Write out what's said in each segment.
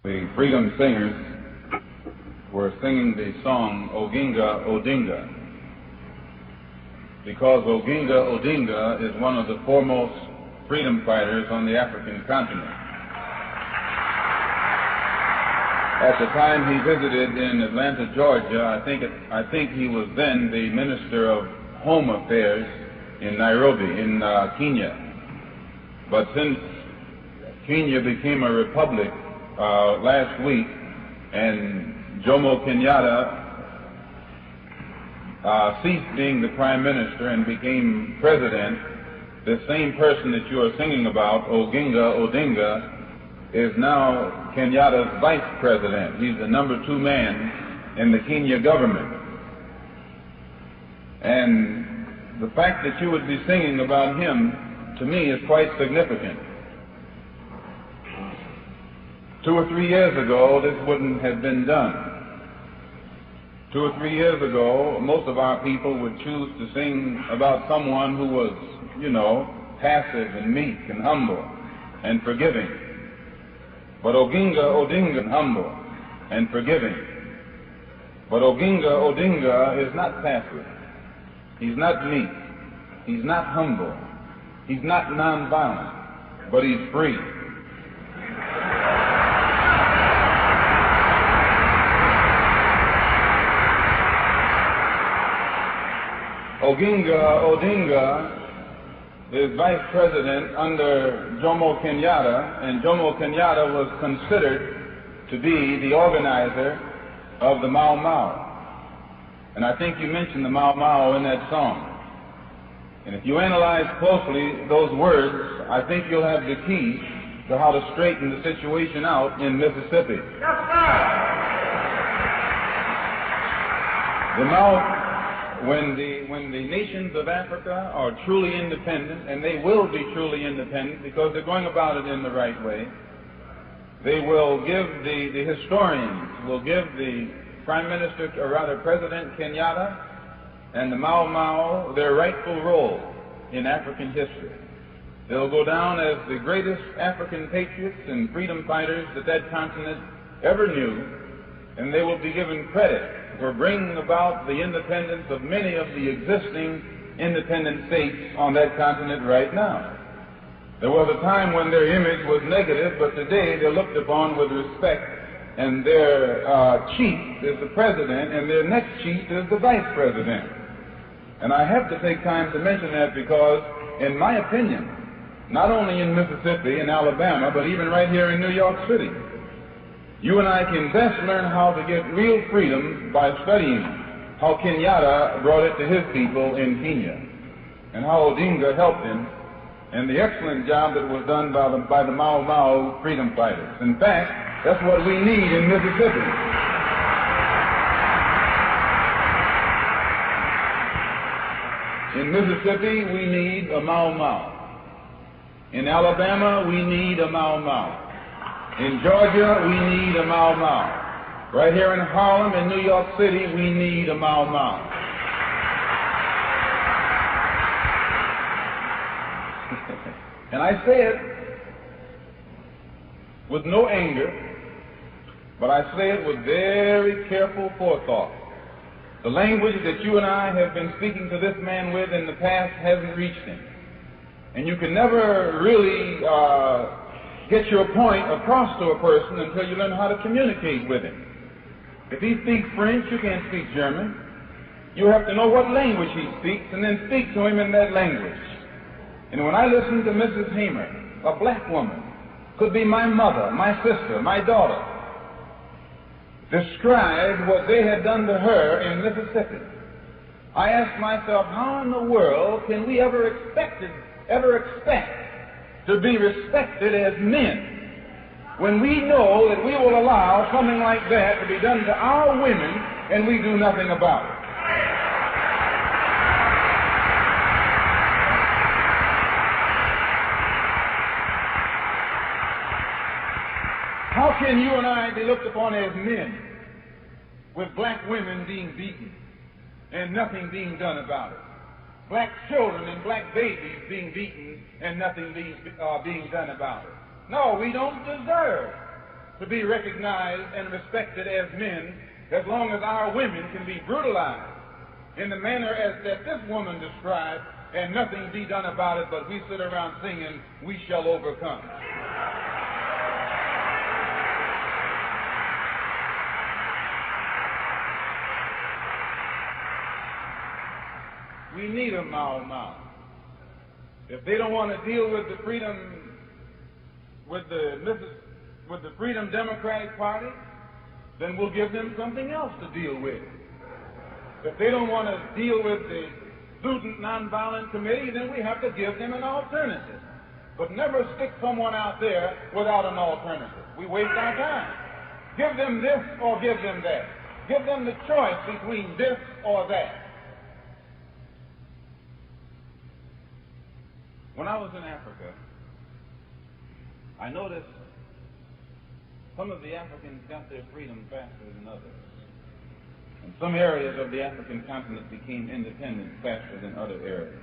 The Freedom Singers were singing the song Oginga Odinga, because Oginga Odinga is one of the foremost freedom fighters on the African continent. At the time he visited in Atlanta, Georgia, I think he was then the Minister of Home Affairs in Nairobi, in Kenya. But since Kenya became a republic last week, and Jomo Kenyatta ceased being the Prime Minister and became President, the same person that you are singing about, Oginga Odinga, is now Kenyatta's Vice President. He's the number 2 man in the Kenya government. And the fact that you would be singing about him, to me, is quite significant. 2 or 3 years ago, this wouldn't have been done. 2 or 3 years ago, most of our people would choose to sing about someone who was, passive and meek and humble and forgiving. But Oginga Odinga is humble and forgiving. But Oginga Odinga is not passive. He's not meek. He's not humble. He's not nonviolent. But he's free. Oginga Odinga is Vice President under Jomo Kenyatta, and Jomo Kenyatta was considered to be the organizer of the Mau Mau. And I think you mentioned the Mau Mau in that song. And if you analyze closely those words, I think you'll have the key to how to straighten the situation out in Mississippi. Yes, sir. The Mau When the nations of Africa are truly independent, and they will be truly independent because they're going about it in the right way, they will give the historians will give the Prime Minister, or rather President Kenyatta, and the Mau Mau their rightful role in African history. They'll go down as the greatest African patriots and freedom fighters that continent ever knew, and they will be given credit for bringing about the independence of many of the existing independent states on that continent right now. There was a time when their image was negative, but today they're looked upon with respect, and their chief is the president, and their next chief is the vice president. And I have to take time to mention that because, in my opinion, not only in Mississippi and Alabama, but even right here in New York City, you and I can best learn how to get real freedom by studying how Kenyatta brought it to his people in Kenya, and how Odinga helped him, and the excellent job that was done by the Mau Mau freedom fighters. In fact, that's what we need in Mississippi. In Mississippi, we need a Mau Mau. In Alabama, we need a Mau Mau. In Georgia, we need a Mau Mau. Right here in Harlem, in New York City, we need a Mau Mau. And I say it with no anger, but I say it with very careful forethought. The language that you and I have been speaking to this man with in the past hasn't reached him. And you can never really get your point across to a person until you learn how to communicate with him. If he speaks French, you can't speak German. You have to know what language he speaks and then speak to him in that language. And when I listen to Mrs. Hamer, a black woman, could be my mother, my sister, my daughter, describe what they had done to her in Mississippi, I ask myself, how in the world can we ever expect to be respected as men when we know that we will allow something like that to be done to our women and we do nothing about it? How can you and I be looked upon as men with black women being beaten and nothing being done about it? Black children and black babies being beaten and nothing being done about it. No, we don't deserve to be recognized and respected as men as long as our women can be brutalized in the manner as that this woman described and nothing be done about it, but we sit around singing, "We shall overcome." We need them now. If they don't want to deal with the Freedom Democratic Party, then we'll give them something else to deal with. If they don't want to deal with the Student Nonviolent Committee, then we have to give them an alternative. But never stick someone out there without an alternative. We waste our time. Give them this or give them that. Give them the choice between this or that. When I was in Africa, I noticed some of the Africans got their freedom faster than others. And some areas of the African continent became independent faster than other areas.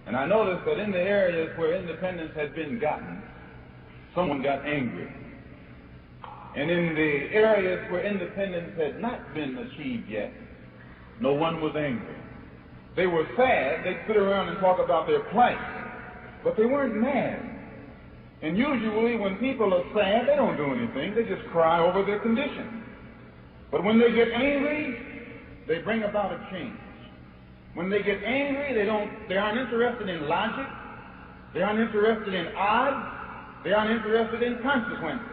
And I noticed that in the areas where independence had been gotten, someone got angry. And in the areas where independence had not been achieved yet, no one was angry. They were sad. They'd sit around and talk about their plight, but they weren't mad. And usually when people are sad, they don't do anything. They just cry over their condition. But when they get angry, they bring about a change. When they get angry, they aren't interested in logic. They aren't interested in odds. They aren't interested in consequences.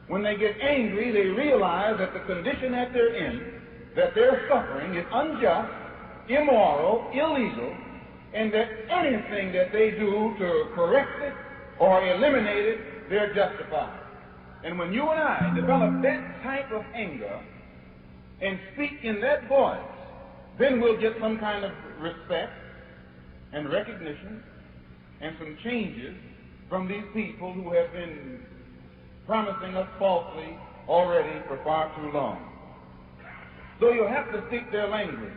When they get angry, they realize that the condition that they're in, that they're suffering, is unjust, immoral, illegal, and that anything that they do to correct it or eliminate it, they're justified. And when you and I develop that type of anger and speak in that voice, then we'll get some kind of respect and recognition and some changes from these people who have been promising us falsely already for far too long. So you'll have to speak their language.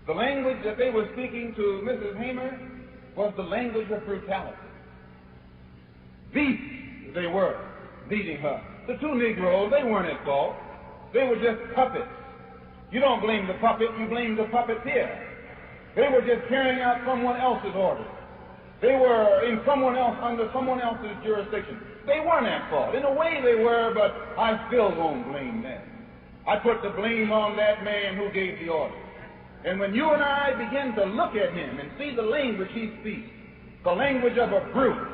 The language that they were speaking to Mrs. Hamer was the language of brutality. Beasts they were, beating her. The two Negroes, they weren't at fault. They were just puppets. You don't blame the puppet, you blame the puppeteer. They were just carrying out someone else's orders. They were in someone else, under someone else's jurisdiction. They weren't at fault. In a way they were, but I still won't blame them. I put the blame on that man who gave the order. And when you and I begin to look at him and see the language he speaks, the language of a brute,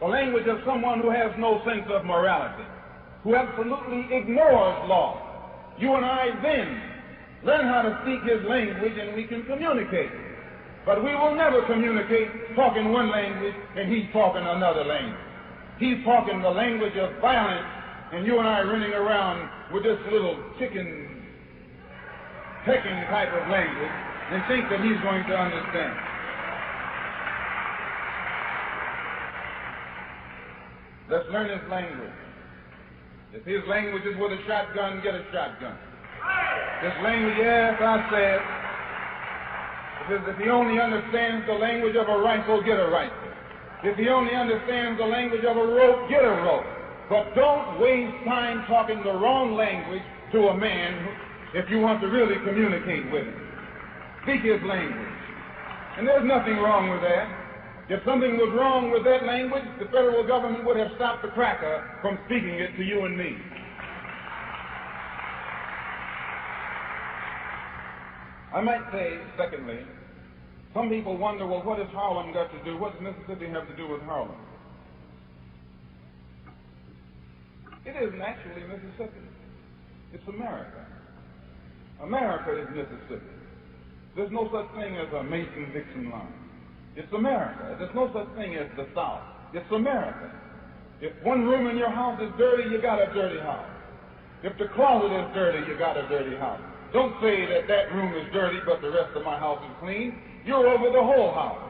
the language of someone who has no sense of morality, who absolutely ignores law, you and I then learn how to speak his language and we can communicate. But we will never communicate talking one language and he's talking another language. He's talking the language of violence and you and I running around with this little chicken pecking type of language and think that he's going to understand. Let's learn his language. If his language is with a shotgun, get a shotgun. This language, yes, I said, if he only understands the language of a rifle, get a rifle. If he only understands the language of a rope, get a rope. But don't waste time talking the wrong language to a man if you want to really communicate with him. Speak his language. And there's nothing wrong with that. If something was wrong with that language, the federal government would have stopped the cracker from speaking it to you and me. I might say, secondly, some people wonder, well, what has Harlem got to do? What does Mississippi have to do with Harlem? It isn't actually Mississippi. It's America. America is Mississippi. There's no such thing as a Mason-Dixon line. It's America. There's no such thing as the South. It's America. If one room in your house is dirty, you got a dirty house. If the closet is dirty, you got a dirty house. Don't say that that room is dirty, but the rest of my house is clean. You're over the whole house.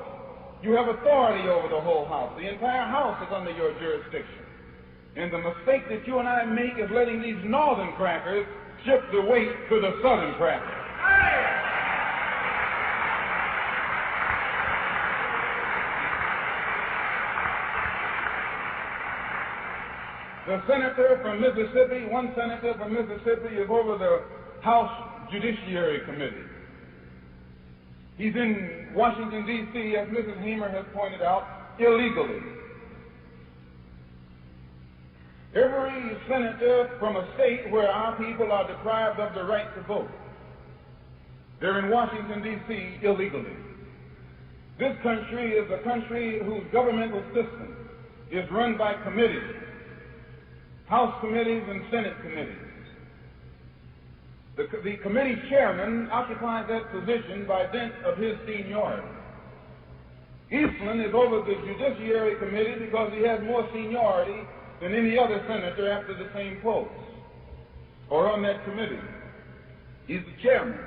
You have authority over the whole house. The entire house is under your jurisdiction. And the mistake that you and I make is letting these northern crackers shift the weight to the southern crackers. The senator from Mississippi, one senator from Mississippi is over the House Judiciary Committee. He's in Washington, D.C., as Mrs. Hemer has pointed out, illegally. Every senator from a state where our people are deprived of the right to vote, they're in Washington, D.C., illegally. This country is a country whose governmental system is run by committees, House committees and Senate committees. The committee chairman occupies that position by dint of his seniority. Eastland is over the Judiciary Committee because he has more seniority than any other senator after the same post or on that committee. He's the chairman.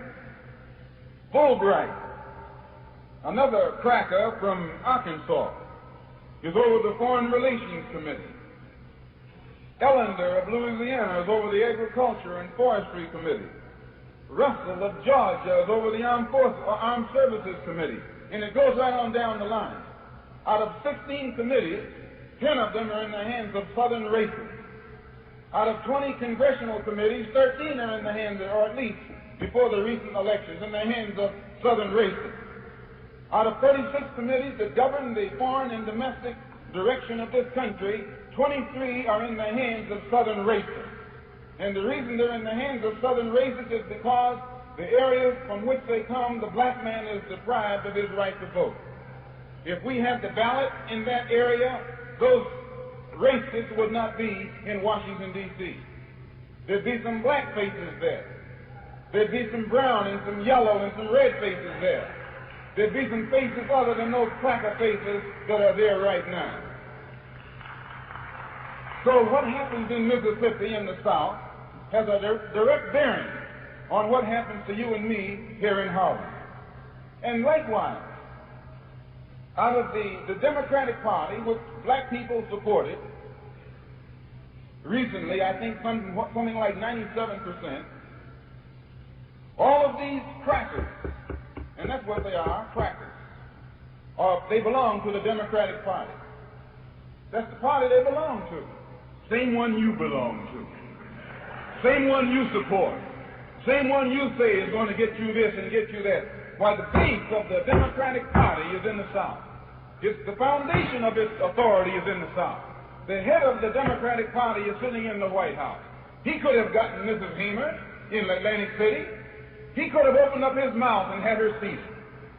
Fulbright, another cracker from Arkansas, is over the Foreign Relations Committee. Ellender of Louisiana is over the Agriculture and Forestry Committee. Russell of Georgia is over the Armed Services Committee. And it goes right on down the line. Out of 16 committees, 10 of them are in the hands of Southern racists. Out of 20 congressional committees, 13 are in the hands, or at least before the recent elections, in the hands of Southern racists. Out of 36 committees that govern the foreign and domestic direction of this country, 23 are in the hands of Southern racists. And the reason they're in the hands of Southern racists is because the areas from which they come, the black man is deprived of his right to vote. If we had the ballot in that area, those racists would not be in Washington, D.C. There'd be some black faces there. There'd be some brown and some yellow and some red faces there. There'd be some faces other than those cracker faces that are there right now. So what happens in Mississippi in the South has a direct bearing on what happens to you and me here in Harlem. And likewise, out of the Democratic Party, which black people supported, recently, I think something like 97%, all of these crackers, and that's what they are, crackers, they belong to the Democratic Party. That's the party they belong to. Same one you belong to. Same one you support. Same one you say is going to get you this and get you that. Why, the base of the Democratic Party is in the South. The foundation of its authority is in the South. The head of the Democratic Party is sitting in the White House. He could have gotten Mrs. Hemer in Atlantic City. He could have opened up his mouth and had her seated.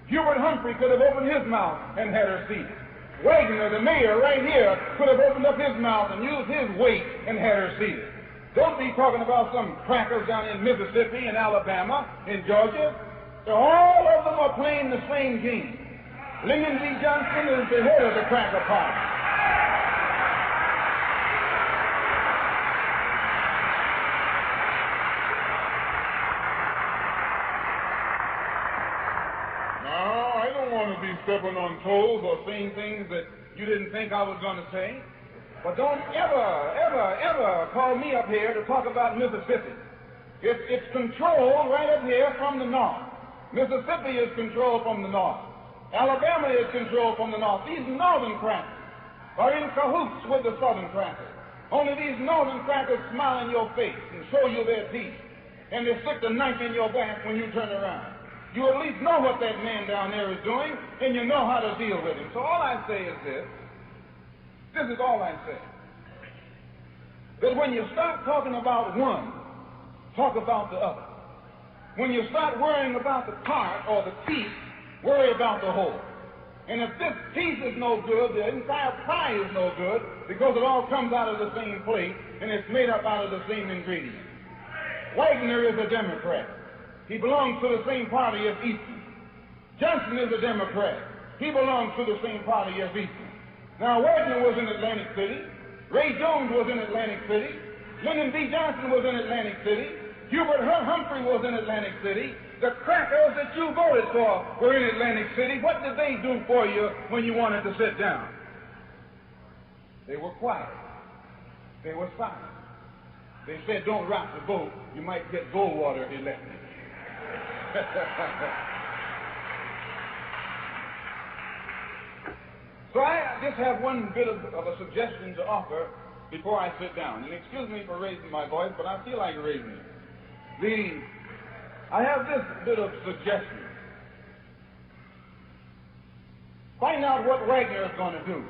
Hubert Humphrey could have opened his mouth and had her seated. Wagner, the mayor, right here, could have opened up his mouth and used his weight and had her seated. Don't be talking about some crackers down in Mississippi and Alabama and Georgia. All of them are playing the same game. Lyndon B. Johnson is the head of the cracker party. Now, I don't want to be stepping on toes or saying things that you didn't think I was going to say. But don't ever call me up here to talk about Mississippi. It's controlled right up here from the north. Mississippi is controlled from the north. Alabama is controlled from the north. These northern crackers are in cahoots with the southern crackers. Only these northern crackers smile in your face and show you their teeth. And they stick the knife in your back when you turn around. You at least know what that man down there is doing, and you know how to deal with him. So all I say is this. This is all I say. That when you start talking about one, talk about the other. When you start worrying about the part or the piece, worry about the whole. And if this piece is no good, the entire pie is no good, because it all comes out of the same plate and it's made up out of the same ingredients. Wagner is a Democrat. He belongs to the same party as Eastman. Johnson is a Democrat. He belongs to the same party as Eastman. Now, Wagner was in Atlantic City. Ray Jones was in Atlantic City. Lyndon B. Johnson was in Atlantic City. Hubert Humphrey was in Atlantic City. The crackers that you voted for were in Atlantic City. What did they do for you when you wanted to sit down? They were quiet. They were silent. They said, don't rock the boat. You might get Goldwater elected. So I just have one bit of a suggestion to offer before I sit down. And excuse me for raising my voice, but I feel like raising it. I have this bit of suggestion. Find out what Wagner is going to do.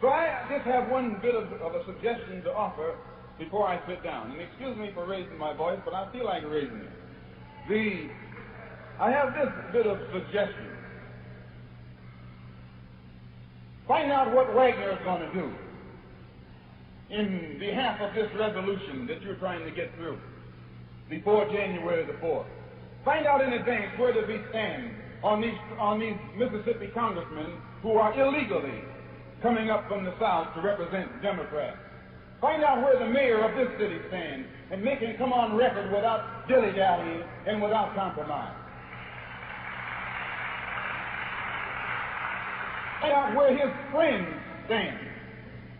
So I just have one bit of a suggestion to offer before I sit down. And excuse me for raising my voice, but I feel like raising it. I have this bit of suggestion. Find out what Wagner is going to do in behalf of this resolution that you're trying to get through before January the 4th. Find out in advance where does he stand on these Mississippi congressmen who are illegally coming up from the South to represent Democrats. Find out where the mayor of this city stands and make him come on record without dilly-dallying and without compromise. Find out where his friends stand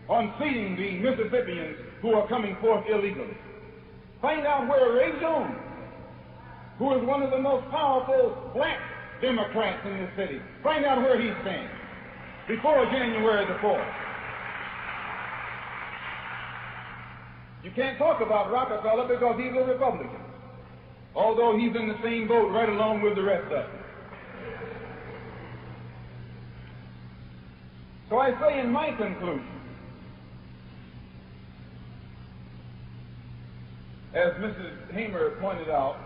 on seating the Mississippians who are coming forth illegally. Find out where Ray Jones, who is one of the most powerful black Democrats in this city, find out where he stands before January the 4th. You can't talk about Rockefeller because he's a Republican, although he's in the same boat right along with the rest of them. So I say in my conclusion, as Mrs. Hamer pointed out,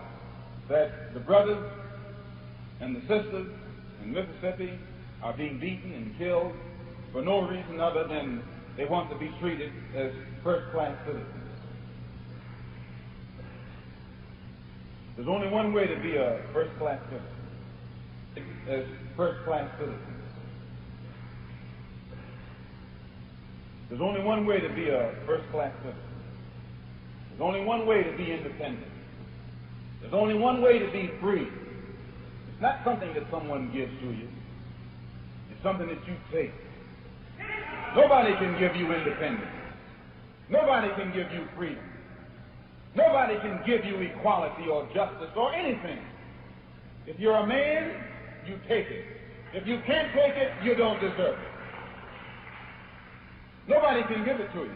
that the brothers and the sisters in Mississippi are being beaten and killed for no reason other than they want to be treated as first-class citizens. There's only one way to be a first-class citizen, as first-class citizens. There's only one way to be a first-class citizen. There's only one way to be independent. There's only one way to be free. It's not something that someone gives to you. It's something that you take. Nobody can give you independence. Nobody can give you freedom. Nobody can give you equality or justice or anything. If you're a man, you take it. If you can't take it, you don't deserve it. Nobody can give it to you.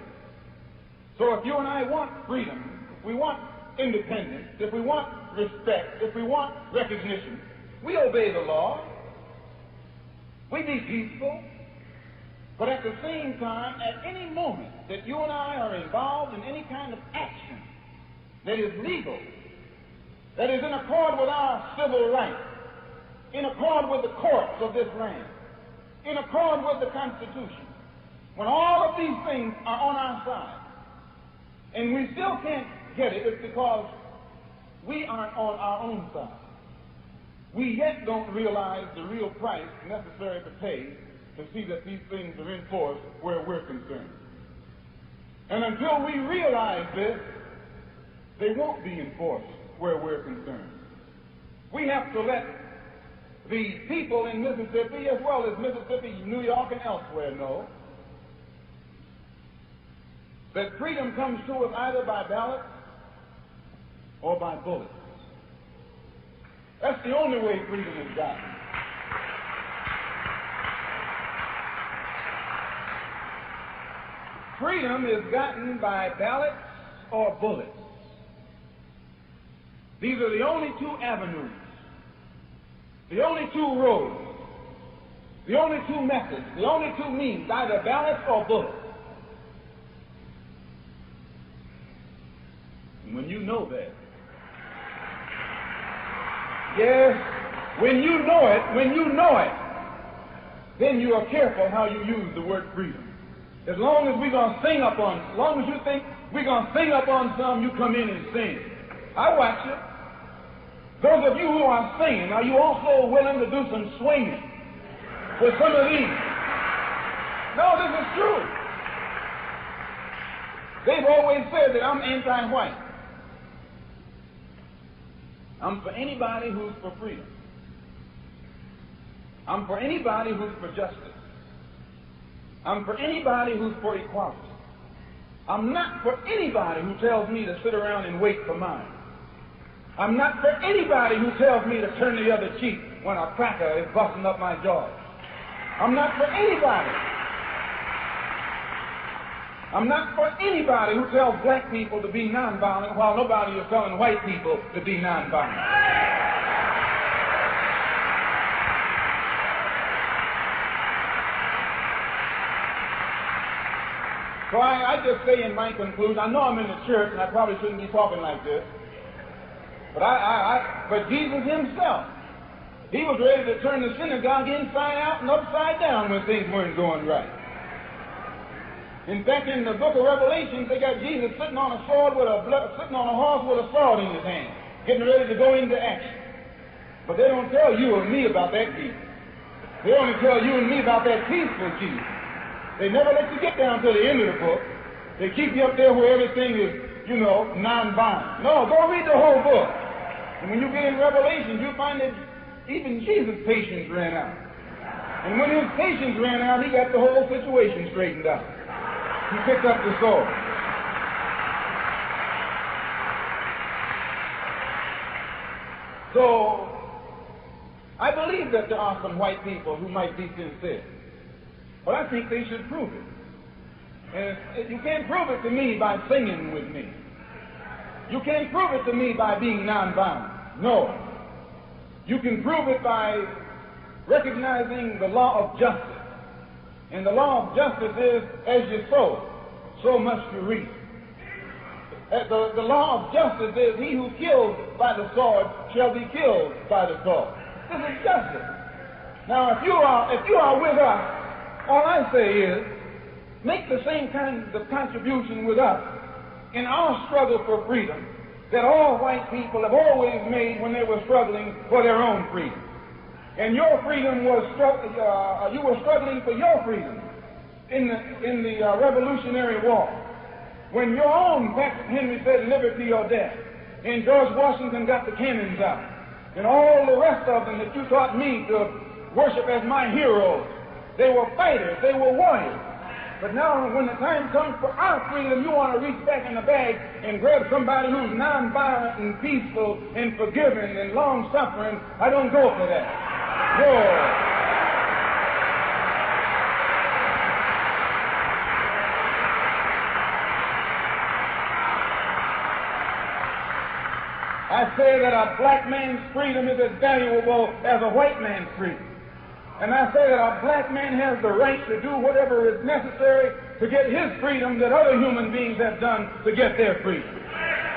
So if you and I want freedom, if we want independence, if we want respect, if we want recognition, we obey the law. We be peaceful. But at the same time, at any moment that you and I are involved in any kind of action that is legal, that is in accord with our civil rights, in accord with the courts of this land, in accord with the Constitution, when all of these things are on our side, and we still can't get it, it's because we aren't on our own side. We yet don't realize the real price necessary to pay to see that these things are enforced where we're concerned. And until we realize this, they won't be enforced where we're concerned. We have to let the people in Mississippi, as well as Mississippi, New York, and elsewhere, know that freedom comes to us either by ballot or by bullets. That's the only way freedom is gotten. Freedom is gotten by ballots or bullets. These are the only two avenues, the only two roads, the only two methods, the only two means, either ballots or bullets. And when you know that, yes, when you know it, then you are careful how you use the word freedom. As long as we're going to sing up on, as long as you think we're going to sing up on some, you come in and sing. I watch you. Those of you who are singing, are you also willing to do some swinging with some of these? No, this is true. They've always said that I'm anti-white. I'm for anybody who's for freedom. I'm for anybody who's for justice. I'm for anybody who's for equality. I'm not for anybody who tells me to sit around and wait for mine. I'm not for anybody who tells me to turn the other cheek when a cracker is busting up my jaw. I'm not for anybody I'm not for anybody who tells black people to be nonviolent while nobody is telling white people to be nonviolent. So I just say in my conclusion, I know I'm in the church and I probably shouldn't be talking like this, but Jesus himself, he was ready to turn the synagogue inside out and upside down when things weren't going right. In fact, in the book of Revelation, they got Jesus sitting on a horse with a sword in his hand, getting ready to go into action. But they don't tell you and me about that Jesus. They only tell you and me about that peaceful Jesus. They never let you get down to the end of the book. They keep you up there where everything is, non-violent. No, go read the whole book. And when you get in Revelation, you find that even Jesus' patience ran out. And when his patience ran out, he got the whole situation straightened out. He picked up the sword. So, I believe that there are some white people who might be sincere. But I think they should prove it. And you can't prove it to me by singing with me. You can't prove it to me by being nonviolent. No. You can prove it by recognizing the law of justice. And the law of justice is, as you sow, so must you reap. The law of justice is, he who kills by the sword shall be killed by the sword. This is justice. Now, if you are with us, all I say is, make the same kind of contribution with us in our struggle for freedom that all white people have always made when they were struggling for their own freedom. And your freedom was you were struggling for your freedom in the Revolutionary War. When your own Patrick Henry said liberty or death, and George Washington got the cannons out, and all the rest of them that you taught me to worship as my heroes, they were fighters, they were warriors. But now when the time comes for our freedom, you want to reach back in the bag and grab somebody who's nonviolent and peaceful and forgiving and long-suffering. I don't go for that. No. I say that a black man's freedom is as valuable as a white man's freedom. And I say that a black man has the right to do whatever is necessary to get his freedom that other human beings have done to get their freedom.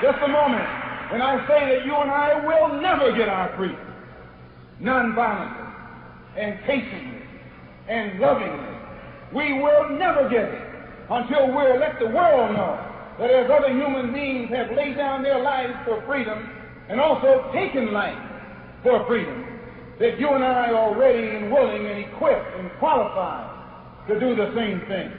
Just a moment. And I say that you and I will never get our freedom nonviolently and patiently and lovingly. We will never get it until we let the world know that as other human beings have laid down their lives for freedom and also taken life for freedom, that you and I are ready and willing and equipped and qualified to do the same thing.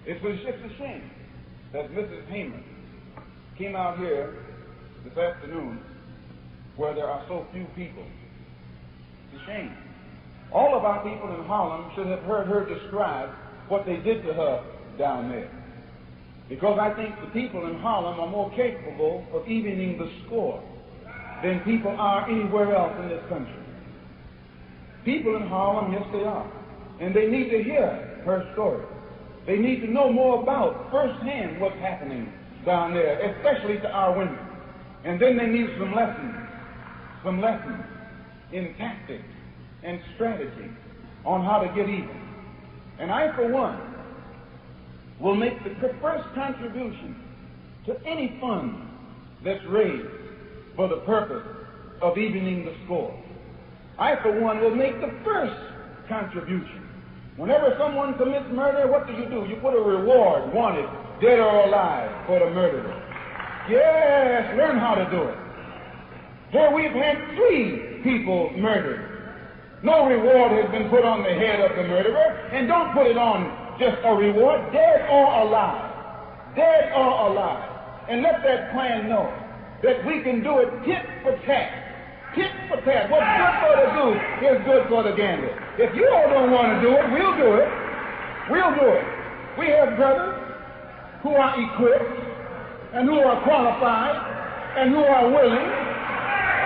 It's a shame that Mrs. Hamer came out here this afternoon where there are so few people. It's a shame. All of our people in Harlem should have heard her describe what they did to her down there. Because I think the people in Harlem are more capable of evening the score than people are anywhere else in this country. People in Harlem, yes they are. And they need to hear her story. They need to know more about firsthand what's happening down there, especially to our women. And then they need some lessons in tactics and strategy on how to get even. And I, for one, will make the first contribution to any fund that's raised for the purpose of evening the score. I, for one, will make the first contribution. Whenever someone commits murder, what do? You put a reward, wanted, dead or alive, for the murderer. Yes, learn how to do it. Here we've had 3 people murdered. No reward has been put on the head of the murderer, and don't put it on just a reward, dead or alive. Dead or alive. And let that plan know that we can do it tit for tat. Tit for tat. What's good for the goose is good for the gander. If you all don't want to do it, we'll do it. We'll do it. We have brothers who are equipped and who are qualified and who are willing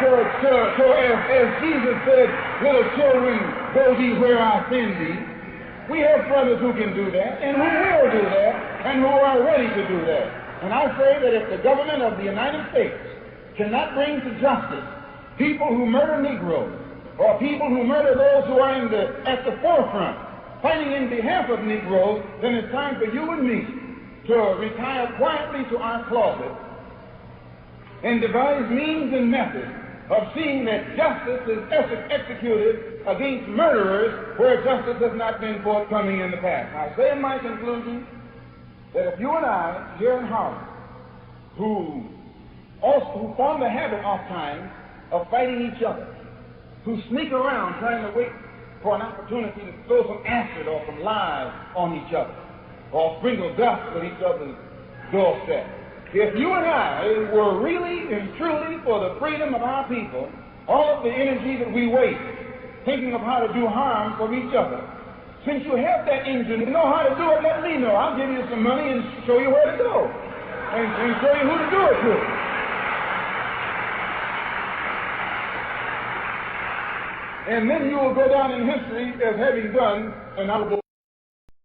So as Jesus said, little children, go thee where I send thee, we have brothers who can do that, and who will do that, and who are ready to do that. And I say that if the government of the United States cannot bring to justice people who murder Negroes, or people who murder those who are at the forefront, fighting in behalf of Negroes, then it's time for you and me to retire quietly to our closet and devise means and methods of seeing that justice is executed against murderers where justice has not been forthcoming in the past. I say in my conclusion that if you and I here in Harlem, who form the habit oftentimes of fighting each other, who sneak around trying to wait for an opportunity to throw some acid or some lies on each other, or sprinkle dust on each other's doorstep. If you and I were really and truly for the freedom of our people, all of the energy that we waste thinking of how to do harm for each other, since you have that engine, you know how to do it, let me know. I'll give you some money and show you where to go, and show you who to do it to. And then you will go down in history as having done an honorable